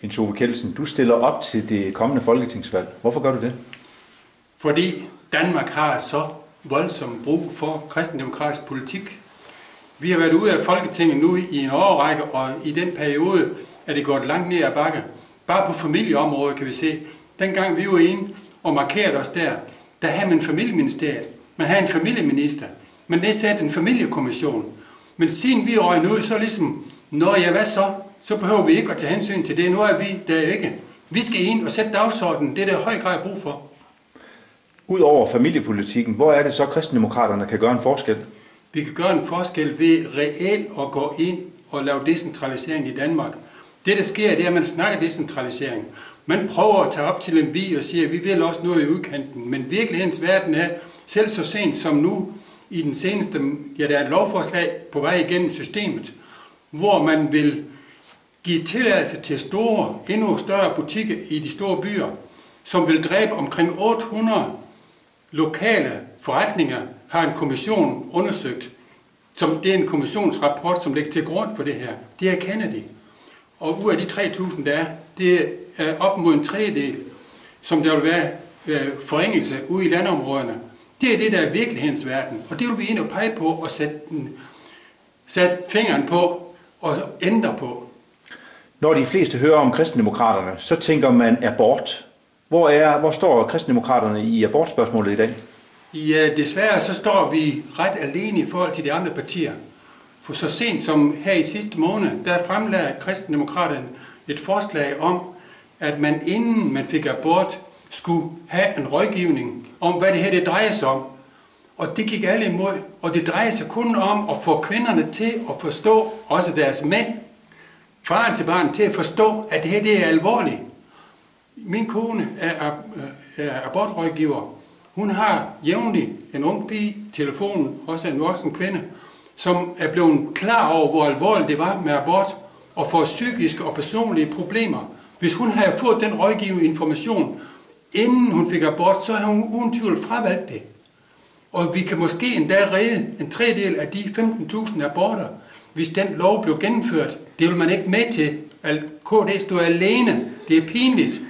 Jens Ove Kjeldsen, du stiller op til det kommende folketingsvalg. Hvorfor gør du det? Fordi Danmark har så voldsom brug for kristendemokratisk politik. Vi har været ude af Folketinget nu i en årrække, og i den periode er det gået langt ned ad bakke. Bare på familieområdet kan vi se, dengang vi var inde og markerede os der havde man familieministeriet, man havde en familieminister, man nedsatte en familiekommission. Men siden vi røg ud, så ligesom, hvad så? Så behøver vi ikke at tage hensyn til det. Nu er vi der ikke. Vi skal ind og sætte dagsordenen. Det er der i høj grad brug for. Udover familiepolitikken, hvor er det så, kristendemokraterne kan gøre en forskel? Vi kan gøre en forskel ved reelt at gå ind og lave decentralisering i Danmark. Det, der sker, det er, at man snakker decentralisering. Man prøver at tage op til en vi og siger, at vi vil også noget i udkanten. Men virkelighedens verden er, selv så sent som nu, i den seneste, der er et lovforslag på vej igennem systemet, hvor man vil give tilladelse til endnu større butikker i de store byer, som vil dræbe omkring 800 lokale forretninger, har en kommission undersøgt. Det er en kommissionsrapport, som ligger til grund for det her. Det erkender de. Og ud af de 3.000, der er, det er op mod en tredjedel, som der vil være forringelse ude i landområderne. Det er det, der er virkelighedens verden. Og det vil vi ind og pege på og sætte fingeren på og ændre på. Når de fleste hører om kristendemokraterne, så tænker man abort. Hvor står kristendemokraterne i abortspørgsmålet i dag? Ja, desværre så står vi ret alene i forhold til de andre partier. For så sent som her i sidste måned, der fremlagde kristendemokraterne et forslag om, at man inden man fik abort, skulle have en rådgivning om, hvad det her det drejer sig om. Og det gik alle imod, og det drejer sig kun om at få kvinderne til at forstå, også deres mænd, faren til barn, til at forstå, at det her det er alvorligt. Min kone er abortrådgiver. Hun har jævnligt en ung pige, telefonen, også en voksen kvinde, som er blevet klar over, hvor alvorligt det var med abort, og får psykiske og personlige problemer. Hvis hun havde fået den rådgivende information, inden hun fik abort, så havde hun uden tvivl fravalgt det. Og vi kan måske endda redde en tredjedel af de 15.000 aborter, hvis den lov blev gennemført. Det vil man ikke med til. KD stod alene. Det er pinligt.